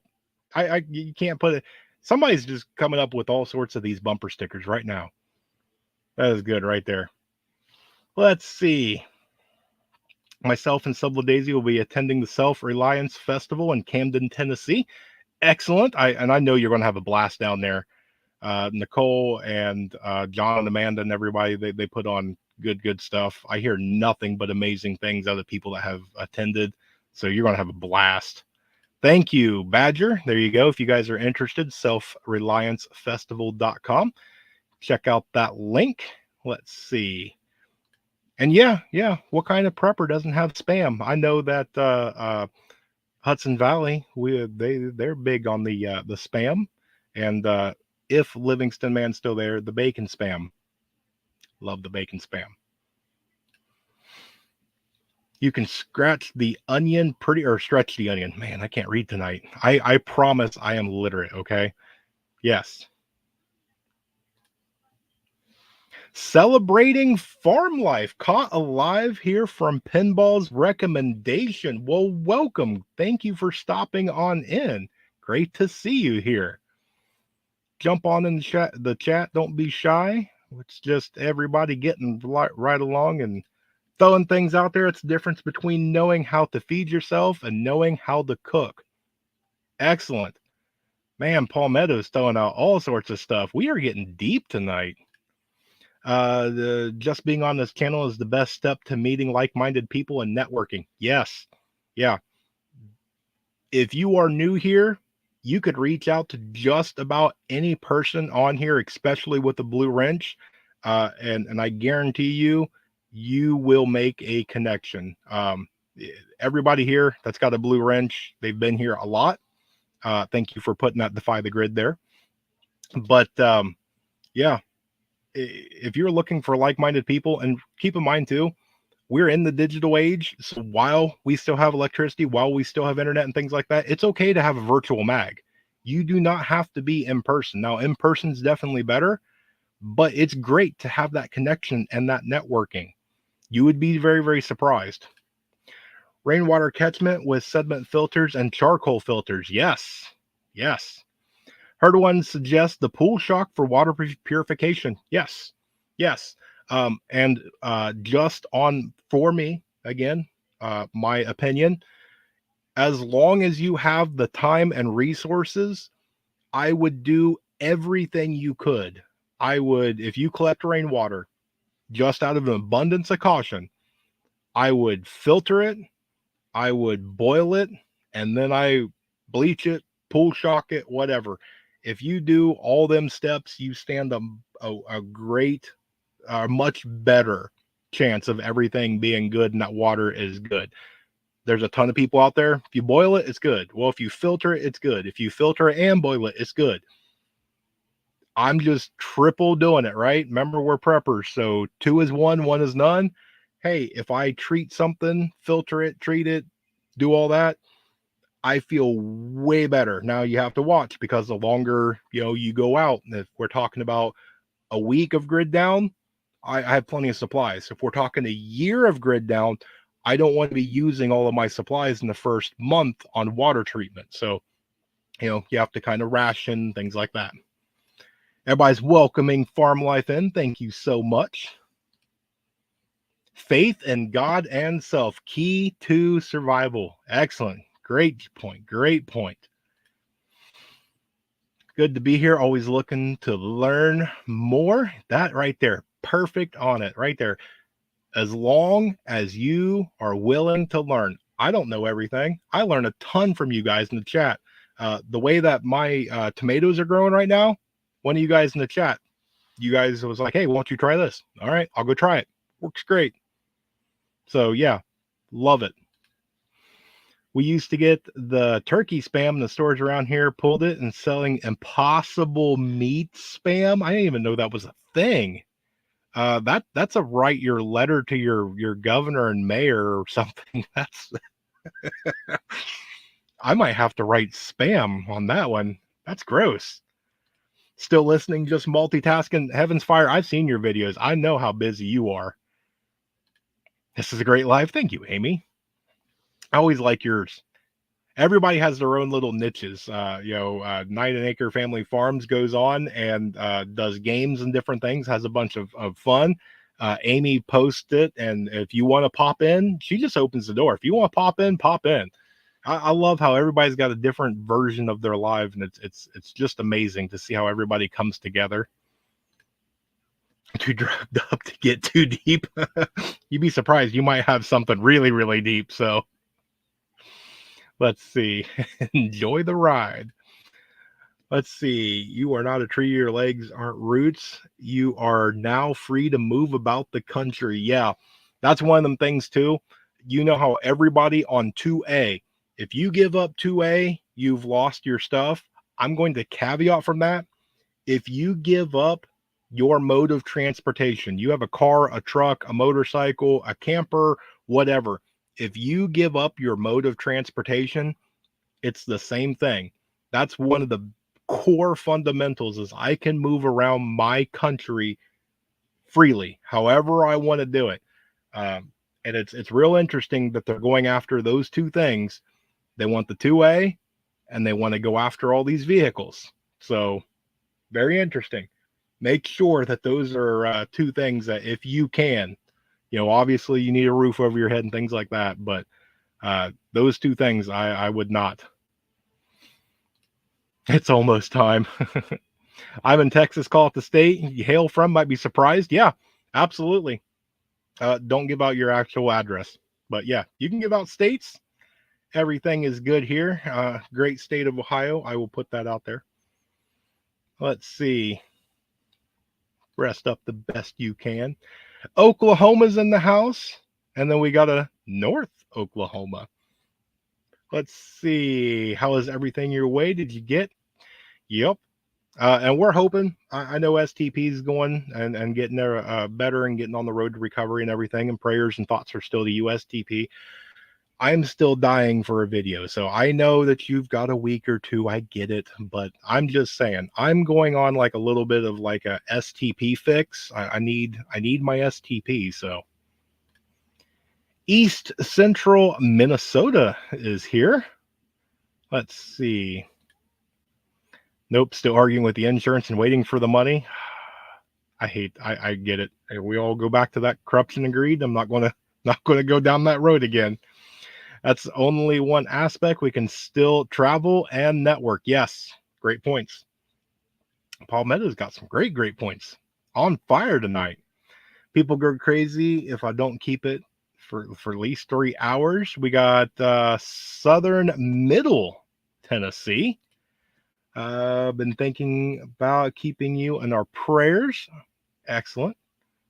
You can't put it. Somebody's just coming up with all sorts of these bumper stickers right now. That is good right there. Let's see. Myself and Subla Daisy will be attending the Self-Reliance Festival in Camden, Tennessee. Excellent. I know you're going to have a blast down there. Nicole and John and Amanda and everybody, they put on good stuff. I hear nothing but amazing things out of people that have attended. So you're going to have a blast. Thank you, Badger. There you go. If you guys are interested, selfreliancefestival.com. Check out that link. Let's see. And yeah, what kind of prepper doesn't have spam? I know that Hudson Valley, they're big on the spam, and if Livingston Man's still there, the bacon spam. Love the bacon spam. You can scratch the onion or stretch the onion. Man, I can't read tonight. I promise I am literate, okay? Yes. Celebrating farm life, caught alive here from Pinball's recommendation. Well, welcome. Thank you for stopping on in. Great to see you here. Jump on in the chat. Don't be shy. It's just everybody getting right along and throwing things out there. It's the difference between knowing how to feed yourself and knowing how to cook. Excellent. Man, Paul Meadows throwing out all sorts of stuff. We are getting deep tonight. Just being on this channel is the best step to meeting like-minded people and networking. Yes. Yeah. If you are new here, you could reach out to just about any person on here, especially with the blue wrench. And I guarantee you will make a connection. Everybody here that's got a blue wrench, they've been here a lot. Thank you for putting that Defy the Grid there. But yeah, if you're looking for like-minded people, and keep in mind too, we're in the digital age. So while we still have electricity, while we still have internet and things like that, it's okay to have a virtual mag. You do not have to be in person. Now, in person is definitely better, but it's great to have that connection and that networking. You would be very, very surprised. Rainwater catchment with sediment filters and charcoal filters. Yes. Heard one suggest the pool shock for water purification. Yes, yes. And just on for me again, my opinion. As long as you have the time and resources, I would do everything you could. I would, if you collect rainwater, just out of an abundance of caution, I would filter it, I would boil it, and then I bleach it, pool shock it, whatever. If you do all them steps, you stand a great, much better chance of everything being good and that water is good. There's a ton of people out there. If you boil it, it's good. Well, if you filter it, it's good. If you filter it and boil it, it's good. I'm just triple doing it, right? Remember, we're preppers. So 2 is 1, 1 is none. Hey, if I treat something, filter it, treat it, do all that, I feel way better. Now you have to watch because the longer, you go out, and if we're talking about a week of grid down, I have plenty of supplies. If we're talking a year of grid down, I don't want to be using all of my supplies in the first month on water treatment. So, you have to kind of ration things like that. Everybody's welcoming Farm Life in. Thank you so much. Faith in God and self, key to survival. Excellent. Great point. Great point. Good to be here. Always looking to learn more. That right there. Perfect on it right there. As long as you are willing to learn. I don't know everything. I learn a ton from you guys in the chat. The way that my tomatoes are growing right now, one of you guys in the chat, you guys was like, hey, won't you try this? All right, I'll go try it. Works great. So yeah, love it. We used to get the turkey spam in the stores around here, pulled it and selling impossible meat spam. I didn't even know that was a thing. That's a write your letter to your governor and mayor or something. That's I might have to write spam on that one. That's gross. Still listening, just multitasking. Heavens fire, I've seen your videos. I know how busy you are. This is a great live. Thank you, Amy. I always like yours. Everybody has their own little niches. Night and Acre Family Farms goes on and does games and different things, has a bunch of fun. Amy posts it, and if you want to pop in, she just opens the door. If you want to pop in, pop in. I love how everybody's got a different version of their life, and it's just amazing to see how everybody comes together. Too drugged up to get too deep. You'd be surprised. You might have something really, really deep. So let's see. Enjoy the ride. Let's see. You are not a tree. Your legs aren't roots. You are now free to move about the country. Yeah, that's one of them things too. You know how everybody on 2A, if you give up 2A, you've lost your stuff. I'm going to caveat from that. If you give up your mode of transportation, you have a car, a truck, a motorcycle, a camper, whatever. If you give up your mode of transportation, it's the same thing. That's one of the core fundamentals is I can move around my country freely, however I want to do it. And it's real interesting that they're going after those two things. They want the 2A and they want to go after all these vehicles. So very interesting. Make sure that those are two things that if you can, obviously you need a roof over your head and things like that. But those two things I would not. It's almost time. I'm in Texas, call it the state you hail from, might be surprised. Yeah, absolutely. Don't give out your actual address. But yeah, you can give out states. Everything is good here. Great state of Ohio. I will put that out there. Let's see. Rest up the best you can. Oklahoma's in the house. And then we got a North Oklahoma. Let's see. How is everything your way? Did you get? Yep. And we're hoping, I know STP is going and getting there better and getting on the road to recovery and everything. And prayers and thoughts are still to USTP. I'm still dying for a video. So I know that you've got a week or two. I get it. But I'm just saying, I'm going on like a little bit of like a STP fix. I need my STP. So East Central Minnesota is here. Let's see. Nope, still arguing with the insurance and waiting for the money. I get it. We all go back to that corruption and greed. I'm not gonna go down that road again. That's only one aspect. We can still travel and network. Yes, great points. Paul Meta's got some great points. On fire tonight. People go crazy if I don't keep it for at least 3 hours. We got Southern Middle Tennessee. Been thinking about keeping you in our prayers. Excellent.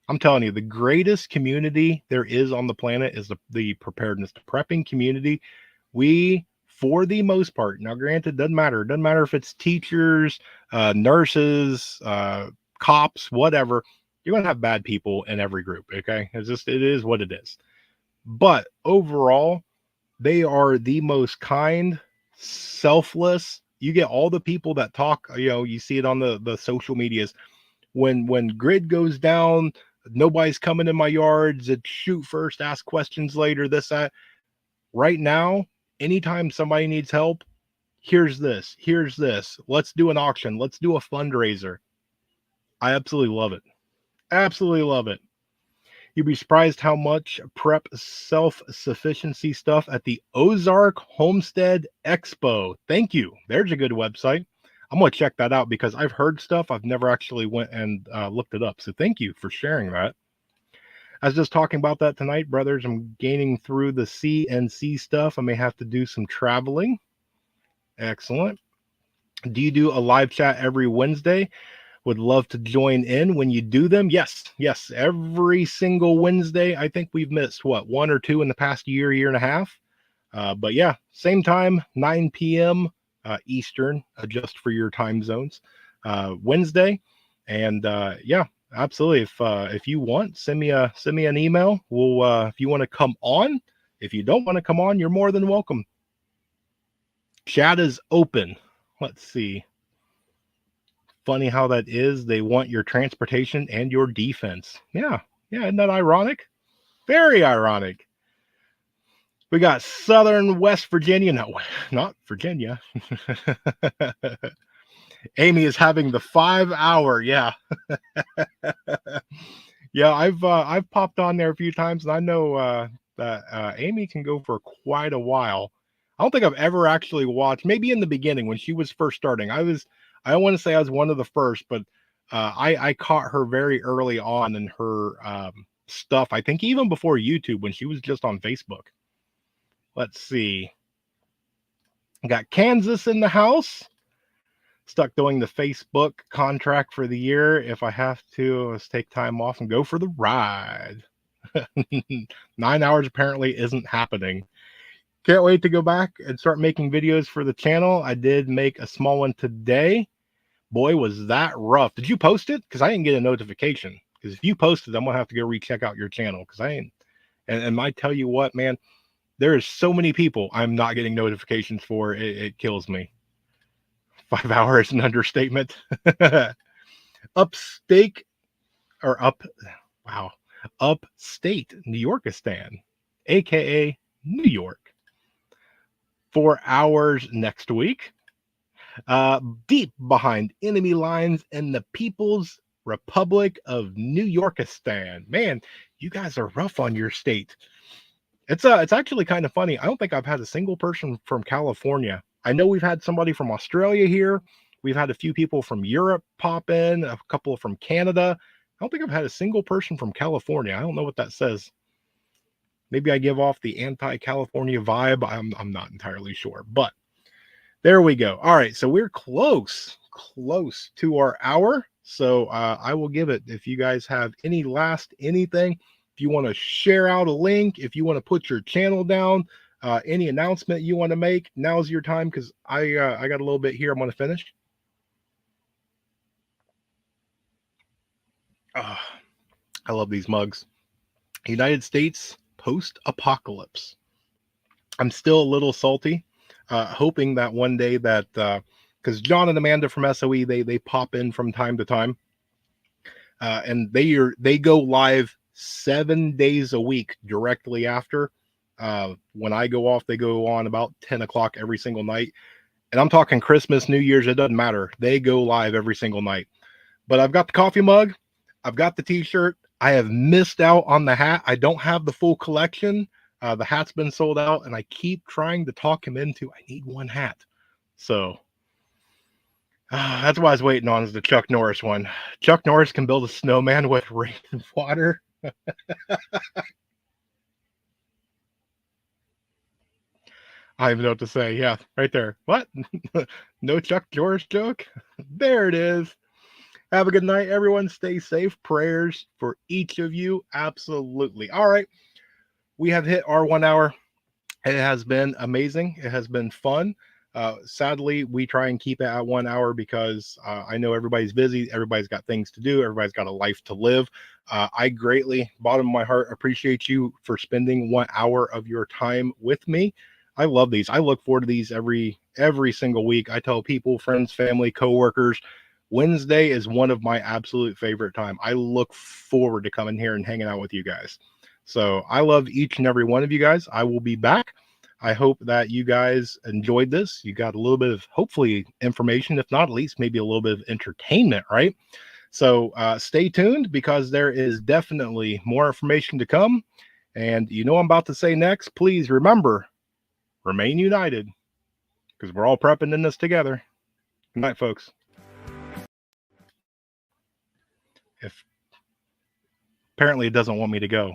I'm telling you, the greatest community there is on the planet is the preparedness, the prepping community. We, for the most part, now granted, doesn't matter. It doesn't matter if it's teachers, nurses, cops, whatever. You're going to have bad people in every group. Okay. It is what it is. But overall, they are the most kind, selfless. You get all the people that talk, you see it on the social medias. When grid goes down, nobody's coming in my yards. It's shoot first, ask questions later, this, that. Right now, anytime somebody needs help, here's this. Let's do an auction. Let's do a fundraiser. I absolutely love it. Absolutely love it. You'd be surprised how much prep self-sufficiency stuff at the Ozark Homestead Expo. Thank you. There's a good website. I'm going to check that out because I've heard stuff. I've never actually went and looked it up. So thank you for sharing that. I was just talking about that tonight, brothers. I'm gaining through the CNC stuff. I may have to do some traveling. Excellent. Do you do a live chat every Wednesday? Would love to join in when you do them. Yes. Every single Wednesday. I think we've missed, one or two in the past year and a half. But yeah, same time, 9 p.m. Eastern, adjust for your time zones, Wednesday. And yeah, absolutely. If you want, send me an email. We'll if you want to come on. If you don't want to come on, you're more than welcome. Chat is open. Let's see. Funny how that is. They want your transportation and your defense. Yeah, isn't that ironic? Very ironic. We got Southern West Virginia. No, not Virginia. Amy is having the 5 hour. Yeah. Yeah, I've popped on there a few times, and I know that Amy can go for quite a while. I don't think I've ever actually watched, maybe in the beginning when she was first starting. I don't want to say I was one of the first, but I caught her very early on in her stuff. I think even before YouTube, when she was just on Facebook. Let's see. Got Kansas in the house. Stuck doing the Facebook contract for the year. If I have to, let's take time off and go for the ride. 9 hours apparently isn't happening. Can't wait to go back and start making videos for the channel. I did make a small one today. Boy, was that rough. Did you post it? Because I didn't get a notification. Because if you posted, I'm going to have to go recheck out your channel. Because I ain't. And I tell you what, man, there is so many people I'm not getting notifications for. It kills me. 5 hours, an understatement. Upstate New Yorkistan, aka New York. 4 hours next week. Deep behind enemy lines in the People's Republic of New Yorkistan. Man, you guys are rough on your state. It's actually kind of funny. I don't think I've had a single person from California. I know we've had somebody from Australia here. We've had a few people from Europe pop in, a couple from Canada. I don't think I've had a single person from California. I don't know what that says. Maybe I give off the anti-California vibe. I'm not entirely sure, but there we go. All right, so we're close to our hour. So I will give it. If you guys have anything, if you want to share out a link, if you want to put your channel down, any announcement you want to make, now's your time, because I got a little bit here I'm going to finish. I love these mugs. United States post-apocalypse. I'm still a little salty, hoping that one day that, because John and Amanda from SOE, they pop in from time to time, and they go live 7 days a week directly after. When I go off, they go on about 10 o'clock every single night. And I'm talking Christmas, New Year's, it doesn't matter. They go live every single night. But I've got the coffee mug, I've got the t-shirt. I have missed out on the hat. I don't have the full collection. The hat's been sold out, and I keep trying to talk him into I need one hat. So that's what I was waiting on, is the Chuck Norris one. Chuck Norris can build a snowman with rainwater. I don't even know what to say. Yeah, right there. What? No Chuck Norris joke? There it is. Have a good night, everyone. Stay safe. Prayers for each of you. Absolutely. All right. We have hit our 1 hour. It has been amazing. It has been fun. Sadly, we try and keep it at 1 hour because I know everybody's busy. Everybody's got things to do. Everybody's got a life to live. I greatly, bottom of my heart, appreciate you for spending 1 hour of your time with me. I love these. I look forward to these every single week. I tell people, friends, family, coworkers, Wednesday is one of my absolute favorite time. I look forward to coming here and hanging out with you guys. So I love each and every one of you guys. I will be back. I hope that you guys enjoyed this. You got a little bit of, hopefully, information, if not at least maybe a little bit of entertainment, right? So stay tuned, because there is definitely more information to come. And you know what I'm about to say next. Please remember, remain united, because we're all prepping in this together. Good night, folks. If apparently it doesn't want me to go.